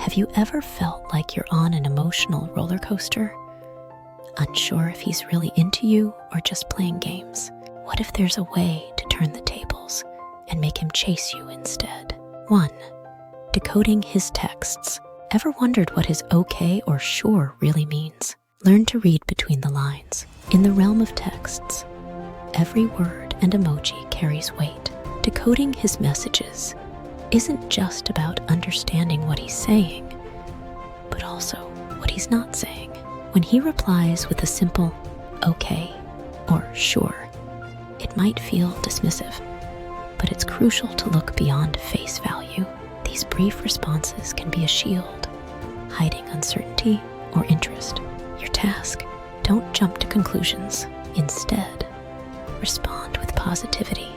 Have you ever felt like you're on an emotional roller coaster? Unsure if he's really into you or just playing games? What if there's a way to turn the tables and make him chase you instead? 1. Decoding his texts. Ever wondered what his okay or sure really means? Learn to read between the lines. In the realm of texts, every word and emoji carries weight. Decoding his messages isn't just about understanding what he's saying, but also what he's not saying. When he replies with a simple okay or sure, it might feel dismissive, but it's crucial to look beyond face value. These brief responses can be a shield, hiding uncertainty or interest. Your task: don't jump to conclusions. Instead, respond with positivity,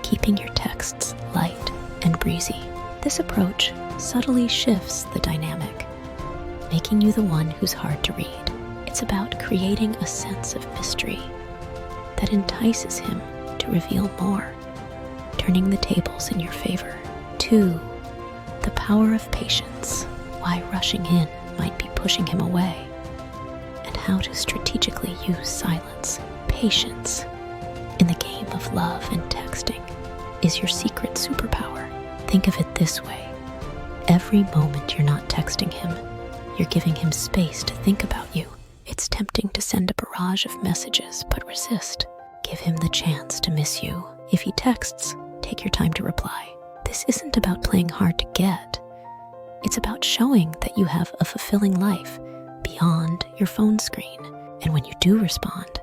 keeping your texts light and breezy. This approach subtly shifts the dynamic, making you the one who's hard to read. It's about creating a sense of mystery that entices him to reveal more, turning the tables in your favor. 2. The power of patience. Why rushing in might be pushing him away, and how to strategically use silence. Patience, in the game of love and texting, is your secret superpower. Think of it this way: every moment you're not texting him, you're giving him space to think about you. It's tempting to send a barrage of messages, but resist. Give him the chance to miss you. If he texts, take your time to reply. This isn't about playing hard to get. It's about showing that you have a fulfilling life beyond your phone screen. And when you do respond,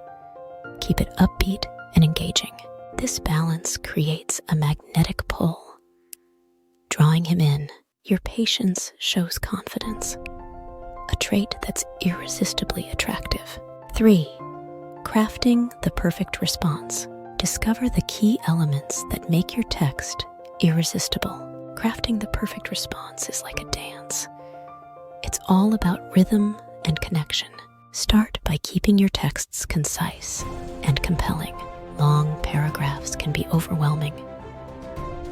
keep it upbeat and engaging. This balance creates a magnetic pull, drawing him in. Your patience shows confidence, a trait that's irresistibly attractive. 3. Crafting the perfect response. Discover the key elements that make your text irresistible. Crafting the perfect response is like a dance. It's all about rhythm and connection. Start by keeping your texts concise and compelling. Long paragraphs can be overwhelming,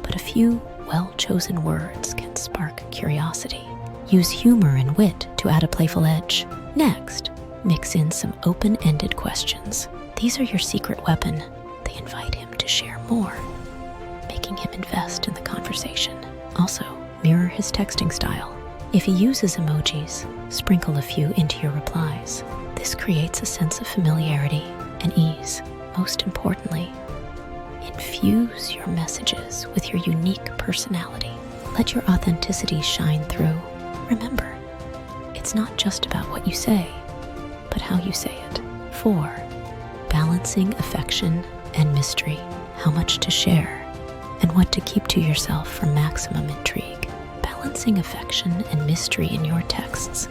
but a few well-chosen words can spark curiosity. Use humor and wit to add a playful edge. Next, mix in some open-ended questions. These are your secret weapon. They invite him to share more, making him invest in the conversation. Also, mirror his texting style. If he uses emojis, sprinkle a few into your replies. This creates a sense of familiarity and ease. Most importantly, infuse your messages with your unique personality. Let your authenticity shine through. Remember, it's not just about what you say, but how you say it. 4. Balancing affection and mystery. How much to share and what to keep to yourself for maximum intrigue. Balancing affection and mystery in your texts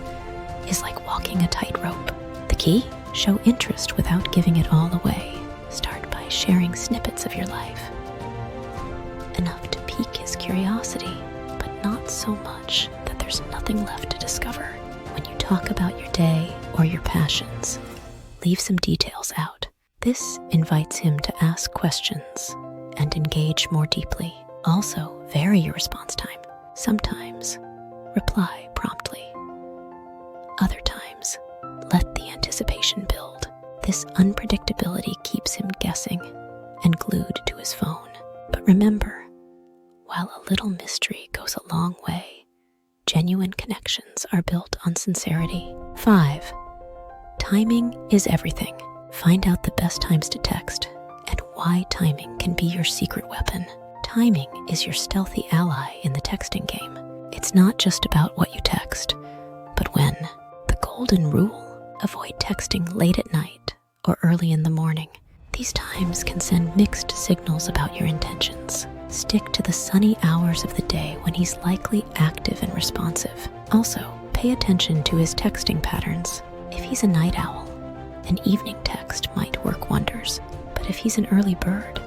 is like walking a tightrope. The key? Show interest without giving it all away. Start by sharing snippets of your life, enough to pique his curiosity, but not so much that there's nothing left to discover. When you talk about your day or your passions, leave some details out. This invites him to ask questions and engage more deeply. Also, vary your response time. Sometimes, reply promptly. Other times, let the anticipation build. This unpredictability keeps him guessing and glued to his phone. But remember, while a little mystery goes a long way, genuine connections are built on sincerity. 5. Timing is everything. Find out the best times to text and why timing can be your secret weapon. Timing is your stealthy ally in the texting game. It's not just about what you text, but when. The golden rule: avoid texting late at night or early in the morning. These times can send mixed signals about your intentions. Stick to the sunny hours of the day when he's likely active and responsive. Also, pay attention to his texting patterns. If he's a night owl, an evening text might work wonders. But if he's an early bird,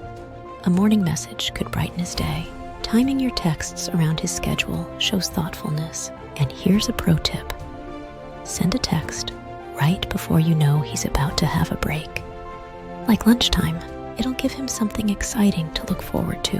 a morning message could brighten his day. Timing your texts around his schedule shows thoughtfulness. And here's a pro tip: send a text right before you know he's about to have a break. Like lunchtime, it'll give him something exciting to look forward to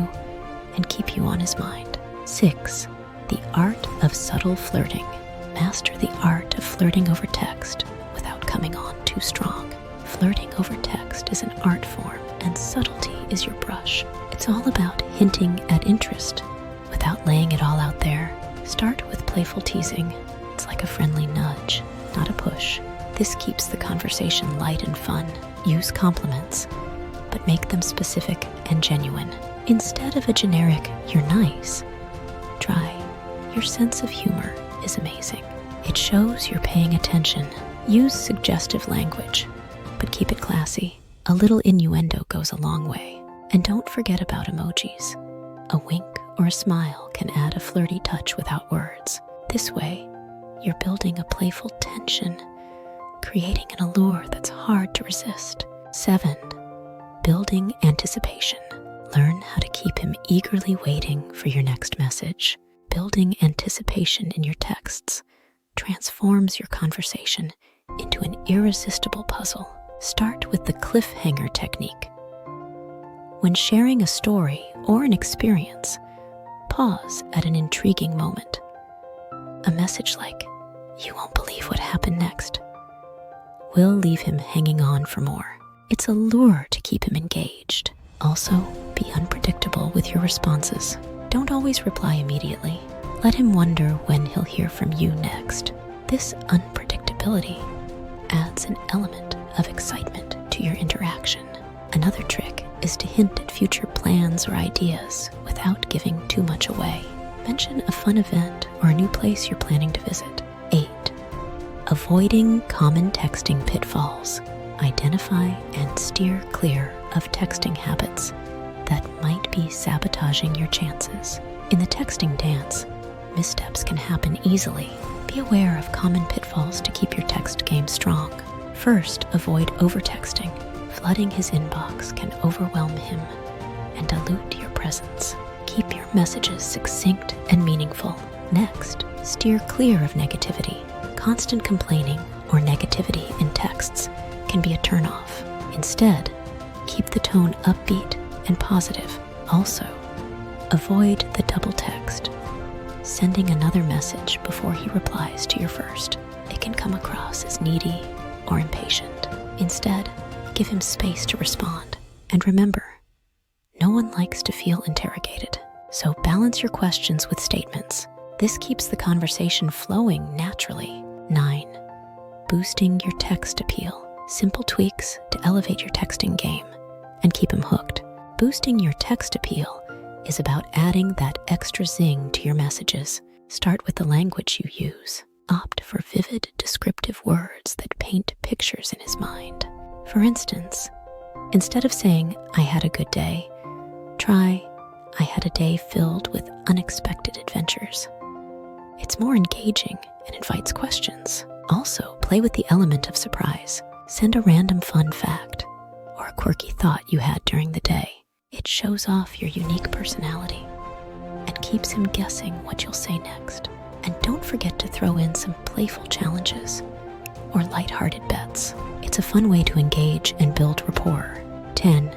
and keep you on his mind. 6. The art of subtle flirting. Master the art of flirting over text without coming on too strong. Flirting over text is an art form, and subtlety is your brush. It's all about hinting at interest without laying it all out there. Start with playful teasing. It's like a friendly nudge, not a push. This keeps the conversation light and fun. Use compliments, but make them specific and genuine. Instead of a generic, "You're nice," try, "Your sense of humor is amazing." It shows you're paying attention. Use suggestive language, but keep it classy. A little innuendo goes a long way. And don't forget about emojis. A wink or a smile can add a flirty touch without words. This way, you're building a playful tension, creating an allure that's hard to resist. 7. Building anticipation. Learn how to keep him eagerly waiting for your next message. Building anticipation in your texts transforms your conversation into an irresistible puzzle. Start with the cliffhanger technique. When sharing a story or an experience, pause at an intriguing moment. A message like, "You won't believe what happened next," will leave him hanging on for more. It's a lure to keep him engaged. Also, be unpredictable with your responses. Don't always reply immediately. Let him wonder when he'll hear from you next. This unpredictability adds an element of excitement to your interaction. Another trick is to hint at future plans or ideas without giving too much away. Mention a fun event or a new place you're planning to visit. 8. Avoiding common texting pitfalls. Identify and steer clear of texting habits that might be sabotaging your chances. In the texting dance, missteps can happen easily. Be aware of common pitfalls to keep your text game strong. First, avoid overtexting. Flooding his inbox can overwhelm him and dilute your presence. Keep your messages succinct and meaningful. Next, steer clear of negativity. Constant complaining or negativity in texts can be a turnoff. Instead, keep the tone upbeat and positive. Also, avoid the double text, sending another message before he replies to your first. It can come across as needy or impatient. Instead, give him space to respond. And remember, no one likes to feel interrogated, so balance your questions with statements. This keeps the conversation flowing naturally. 9. Boosting your text appeal. Simple tweaks to elevate your texting game and keep him hooked. Boosting your text appeal is about adding that extra zing to your messages. Start with the language you use. Opt for vivid, descriptive words that paint pictures in his mind. For instance, instead of saying, "I had a good day," try, "I had a day filled with unexpected adventures." It's more engaging and invites questions. Also, play with the element of surprise. Send a random fun fact or a quirky thought you had during the day. It shows off your unique personality and keeps him guessing what you'll say next. And don't forget to throw in some playful challenges or lighthearted bets. It's a fun way to engage and build rapport. 10.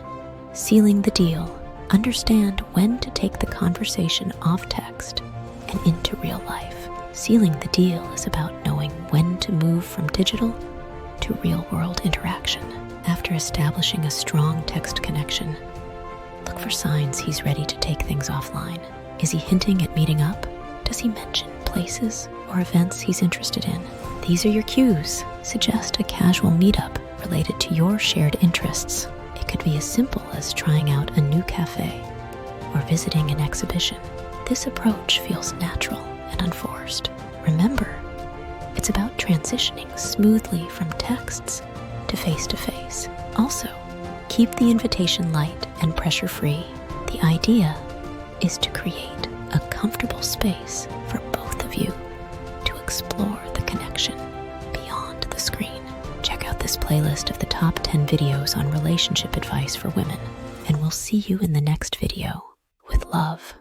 Sealing the deal. Understand when to take the conversation off text and into real life. Sealing the deal is about knowing when to move from digital to real-world interaction. After establishing a strong text connection, look for signs he's ready to take things offline. Is he hinting at meeting up? Does he mention places or events he's interested in? These are your cues. Suggest a casual meetup related to your shared interests. It could be as simple as trying out a new cafe or visiting an exhibition. This approach feels natural and unforced. Remember, it's about transitioning smoothly from texts to face-to-face. Also, keep the invitation light and pressure-free. The idea is to create a comfortable space for both of you to explore the connection beyond the screen. Check out this playlist of the top 10 videos on relationship advice for women, and we'll see you in the next video with love.